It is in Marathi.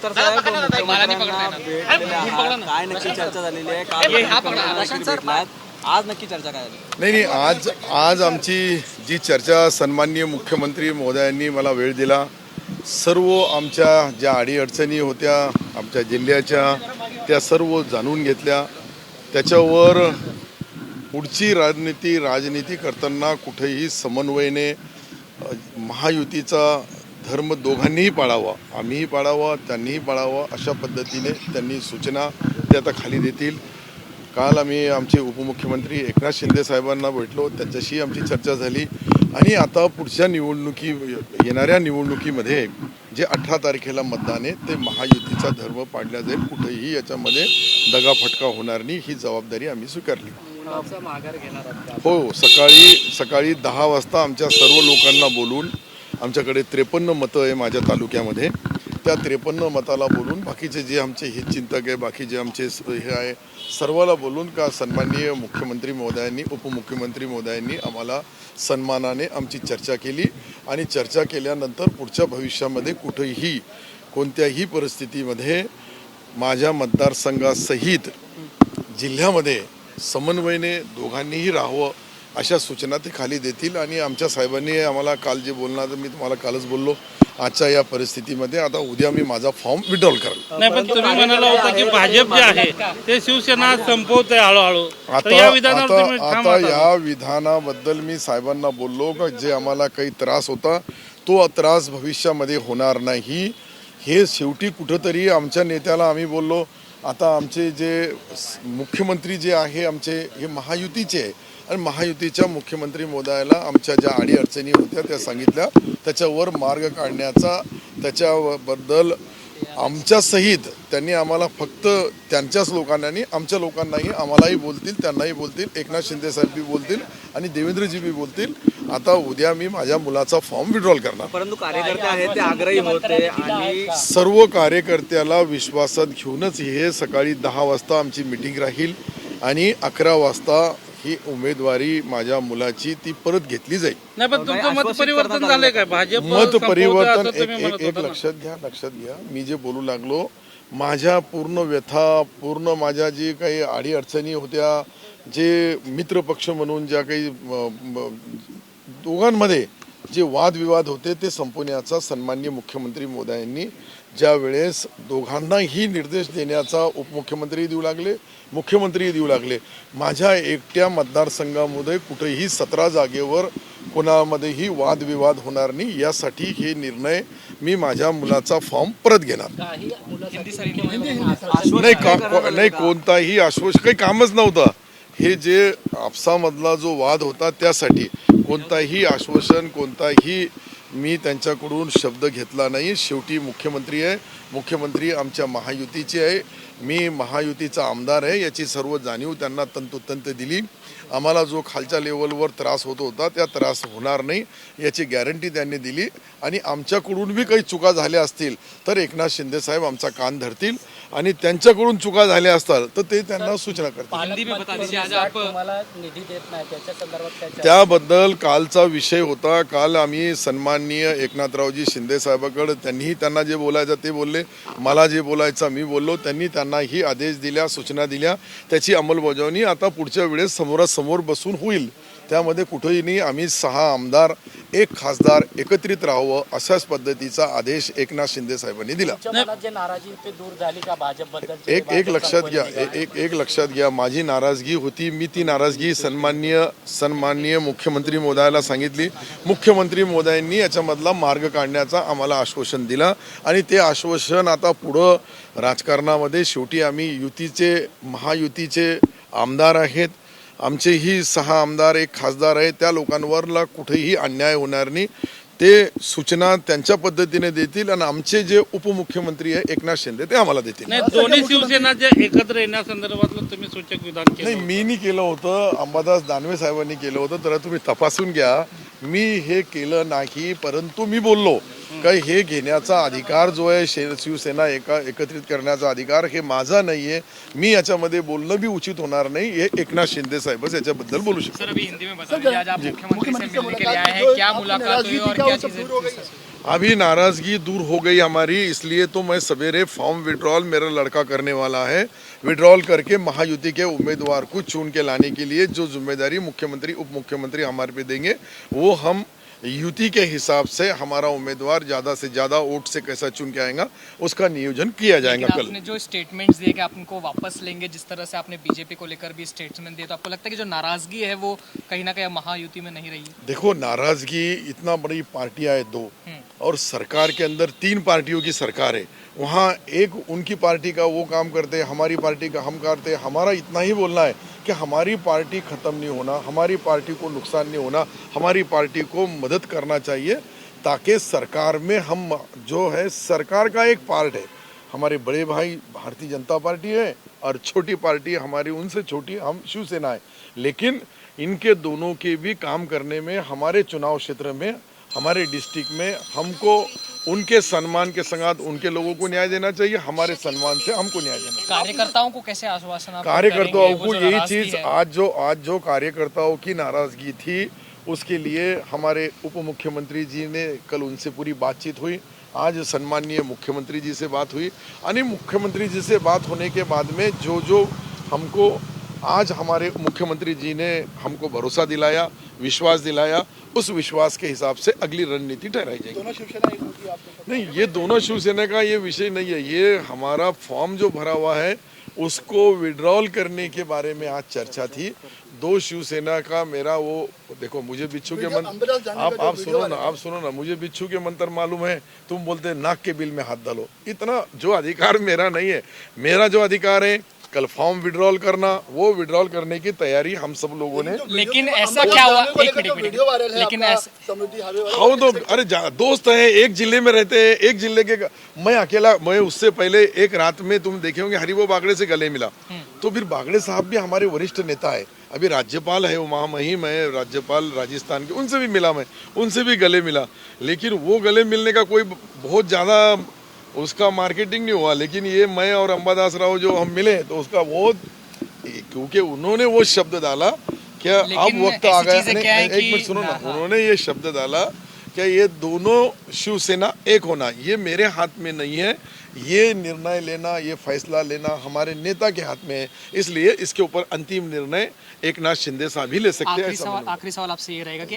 तर साहेब मुख्यमंत्र्यांना भेटलेले आहात. काय नक्की चर्चा झालेली आहे? काल भेटलात. आज नक्की चर्चा काय झाली? नाही, आज आमची जी चर्चा सन्माननीय मुख्यमंत्री महोदयांनी मला वेळ दिला. सर्व आमच्या ज्या अडीअडचणी होत्या आमच्या जिल्ह्याच्या त्या सर्व जाणून घेतल्या. त्याच्यावर पुढची राजनीती करताना कुठेही समन्वयाने महायुतीचा धर्म दोघांनीही पाळावा, आम्हीही पाळावा, त्यांनीही पाळावा, अशा पद्धतीने त्यांनी सूचना ते आता खाली देतील. काल आम्ही आमचे उपमुख्यमंत्री एकनाथ शिंदे साहेबांना भेटलो, त्यांच्याशी आमची चर्चा झाली. आणि आता पुढच्या येणाऱ्या निवडणुकीमध्ये जे 18 तारखेला मतदान आहे ते महायुतीचा धर्म पाळला जाईल. कुठेही याच्यामध्ये दगाफटका होणार नाही, ही जबाबदारी आम्ही स्वीकारली. हो, सकाळी 10 वाजता आमच्या सर्व लोकांना बोलून, आमच्याकडे 53 मतं आहे माझ्या तालुक्यामध्ये, त्या 53 मताला बोलून बाकीचे जे आमचे हितचिंतक आहे, बाकी जे आमचे हे आहे, सर्वाला बोलून का सन्माननीय मुख्यमंत्री महोदयांनी, उपमुख्यमंत्री महोदयांनी आम्हाला सन्मानाने आमची चर्चा केली. आणि चर्चा केल्यानंतर पुढच्या भविष्यामध्ये कुठेही कोणत्याही परिस्थितीमध्ये माझ्या मतदारसंघासहित जिल्ह्यामध्ये समन्वयाने दोघांनीही राहावं अशा सूचना ते खाली देतील. आणि आमच्या साहेबांनी आम्हाला काल जे बोलणार, मी तुम्हाला कालच बोललो, आजच्या या परिस्थितीमध्ये आता उद्या मी माझा फॉर्म विड्रॉल करेल. नाही, पण तुम्ही म्हणाला होता की भाजप जे आहे ते शिवसेना संपवत आहे हळूहळू. आता या विधानाबद्दल मी साहेबांना बोललो का जे आम्हाला काही त्रास होता तो त्रास भविष्यामध्ये होणार नाही. हे शेवटी कुठंतरी आमच्या नेत्याला आम्ही बोललो, आता आमचे जे मुख्यमंत्री जे आहे आमचे हे महायुतीचे आहे आणि महायुतीच्या मुख्यमंत्री महोदयाला आमच्या ज्या अडीअडचणी होत्या त्या सांगितल्या, त्याच्यावर मार्ग काढण्याचा, त्याच्याबद्दल आमच्यासहित त्यांनी आम्हाला फक्त त्यांच्याच लोकांना नाही, आमच्या लोकांनाही, आम्हालाही बोलतील, त्यांनाही बोलतील, एकनाथ शिंदे साहेब बी बोलतील आणि देवेंद्रजी बी बोलतील. आता उद्या मी माझ्या मुलाचा फॉर्म विड्रॉल करणार. परंतु कार्यकर्ते आहेत ते आग्रही होते आणि सर्व कार्यकर्त्याला विश्वासात घेऊनच हे सकाळी 10 वाजता आमची मीटिंग राहील आणि 11 वाजता ही उमेदवारी माझ्या मुलाची ती परत घेतली जाईल. नाही, पण तुमचं मत परिवर्तन झालंय काय? भाजप मत परिवर्तन एक लक्षात घ्या, मी जे बोलू लागलो, माझ्या पूर्ण व्यथा, पूर्ण माझ्या जी काही अडीअडचणी होत्या, जे मित्रपक्ष म्हणून ज्या काही दोघांमध्ये जे वादविवाद होते ते संपवण्याचा सन्माननीय मुख्यमंत्री महोदयांनी ज्या वेळेस दोघांनाही निर्देश देण्याचा उपमुख्यमंत्री देऊ लागले, मुख्यमंत्री देऊ लागले. माझ्या एकट्या मतदारसंघामध्ये कुठेही 17 जागेवर कोणामध्येही वादविवाद होणार नाही, यासाठी हे निर्णय मी माझ्या मुलाचा फॉर्म परत घेणार. नाही, कोणताही आश्वासन, काही कामच नव्हतं. हे जे आपसामधला जो वाद होता त्यासाठी कोणताही आश्वासन, कोणताही मी त्यांच्याकडून शब्द घेतला नाही. शेवटी मुख्यमंत्री आहे, मुख्यमंत्री आमच्या महायुतीचे आहे, मी महायुतीचा आमदार आहे, याची सर्व जाणीव त्यांना तंतोतंत दिली. आम्हाला जो खालच्या लेवलवर त्रास होत होता त्या त्रास होणार नाही याची गॅरंटी त्यांनी दिली. आणि आमच्याकडून बी काही चुका झाल्या असतील तर एकनाथ शिंदे साहेब आमचा कान धरतील आणि त्यांच्याकडून चुका झाल्या असतात तर ते त्यांना सूचना करतील. त्याबद्दल कालचा विषय होता. काल आम्ही सन्माननीय एकनाथरावजी शिंदे साहेबांकडे, त्यांना जे बोलायचं ते बोलले, मला जे बोलायचं मी बोललो, त्यांनी त्यांनाही आदेश दिल्या, सूचना दिल्या, त्याची अंमलबजावणी आता पुढच्या वेळेस समोरासमोर बसून होईल. त्यामध्ये कुठेही नाही. आम्ही 6 आमदार 1 खासदार एकत्रित राहावं अशाच पद्धतीचा आदेश एकनाथ शिंदे साहेबांनी दिला. एक लक्षात घ्या, माझी नाराजगी होती, मी ती नाराजगी सन्माननीय मुख्यमंत्री महोदयाला सांगितली. मुख्यमंत्री महोदयांनी याच्यामधला मार्ग काढण्याचा आम्हाला आश्वासन दिला आणि ते आश्वासन आता पुढं राजकारणामध्ये शेवटी आम्ही महायुतीचे आमदार आहेत, आमचेही 6 आमदार 1 खासदार आहे, त्या लोकांवरला कुठेही अन्याय होणार नाही. ते सूचना त्यांच्या पद्धतीने देतील आणि आमचे जे उपमुख्यमंत्री आहे एकनाथ शिंदे ते आम्हाला देतील. दोन्ही शिवसेनाच्या एकत्र येण्यासंदर्भातलं तुम्ही सूचक विधान केलं? नाही, मी नाही केलं होतं, अंबादास दानवे साहेबांनी केलं होतं. तर तुम्ही तपासून घ्या, मी हे केलं नाही. परंतु मी बोललो काही हे घेण्याचा अधिकार जो आहे, शिवसेना एकत्रित करण्याचा अधिकार, हे माझा नाही आहे. मी याच्यामध्ये बोलणं बी उचित होणार नाही. हे एकनाथ शिंदे साहेबच याच्याबद्दल बोलू शकतात. अभी नाराजगी दूर हो गई हमारी, इसलिए तो मैं सवेरे फॉर्म विड्रॉल मेरा लड़का करने वाला है। विड्रॉल करके महायुति के उम्मीदवार को चुन के लाने के लिए जो जिम्मेदारी मुख्यमंत्री उप मुख्यमंत्री हमारे पे देंगे, वो हम युति के हिसाब से हमारा उम्मीदवार ज़्यादा से ज़्यादा वोट से कैसा चुन के आएगा उसका नियोजन किया जाएगा। कल आपने जो स्टेटमेंट्स दिए कि आप उनको वापस लेंगे, जिस तरह से आपने बीजेपी को लेकर भी स्टेटमेंट दिए, तो आपको लगता है कि जो नाराजगी है वो कहीं ना कहीं महायुति में नहीं रही है? देखो, नाराजगी, इतना बड़ी पार्टियां है दो, और सरकार के अंदर 3 पार्टियों की सरकार है। वहाँ एक उनकी पार्टी का वो काम करते हैं, हमारी पार्टी का हम करते हैं। हमारा इतना ही बोलना है कि हमारी पार्टी ख़त्म नहीं होना, हमारी पार्टी को नुकसान नहीं होना, हमारी पार्टी को मदद करना चाहिए, ताकि सरकार में हम जो है सरकार का एक पार्ट है। हमारे बड़े भाई भारतीय जनता पार्टी है और छोटी पार्टी हमारी उनसे छोटी हम शिवसेना है, लेकिन इनके दोनों के भी काम करने में हमारे चुनाव क्षेत्र में, हमारे डिस्ट्रिक्ट में हमको उनके सम्मान के संग उनके लोगों को न्याय देना चाहिए, हमारे सम्मान से हमको न्याय देना चाहिए। कार्यकर्ताओं को कैसे आश्वासन आप कार्यकर्ताओं करेंगे? को यही चीज आज जो कार्यकर्ताओं की नाराजगी थी, उसके लिए हमारे उप मुख्यमंत्री जी ने कल उनसे पूरी बातचीत हुई। आज सम्माननीय मुख्यमंत्री जी से बात हुई, यानी मुख्यमंत्री जी से बात होने के बाद में जो हमको आज हमारे मुख्यमंत्री जी ने हमको भरोसा दिलाया, विश्वास दिलाया, उस विश्वास के हिसाब से अगली रणनीति ठहराई जाएगी। दोनों शिवसेना एक होगी आपको? नहीं, ये दोनों शिवसेना का ये विषय नहीं है। ये हमारा फॉर्म जो भरा हुआ है उसको विड्रॉल करने के बारे में आज चर्चा थी। 2 शिवसेना का मेरा वो, देखो मुझे बिच्छू के मंत्र, आप सुनो ना, मुझे बिच्छू के मंत्र मालूम है, तुम बोलते नाक के बिल में हाथ डालो, इतना जो अधिकार मेरा नहीं है। मेरा जो अधिकार है कल फॉर्म विड्रॉल करना, वो विड्रॉल करने की तैयारी हम सब लोगों ने। लेकिन ऐसा क्या हुआ? एक मिनट, लेकिन हाँ तो अरे दोस्त है, एक जिले में रहते हैं, एक जिले के, मैं अकेला, मैं उससे पहले एक रात में तुम देखे होंगे हरिभो बागड़े से गले मिला। तो फिर बागड़े साहब भी हमारे वरिष्ठ नेता है, अभी राज्यपाल है, वो महामहिम है राज्यपाल राजस्थान के, उनसे भी मिला, मैं उनसे भी गले मिला। लेकिन वो गले मिलने का कोई बहुत ज़्यादा उसका मार्केटिंग नहीं हुआ। लेकिन ये मैं और अंबादास राव जो हम मिले तो उसका बहुत, क्योंकि उन्होंने वो शब्द डाला कि अब वक्त आ गया। एक मिनट सुनो ना, उन्होंने ये शब्द डाला कि ये दोनों शिवसेना एक होना, ये मेरे हाथ में नहीं है। ये निर्णय लेना, ये फैसला लेना हमारे नेता के हाथ में है, इसलिए इसके ऊपर अंतिम निर्णय एकनाथ शिंदे साहब ही ले सकते हैं। आखिरी सवाल आपसे ये रहेगा कि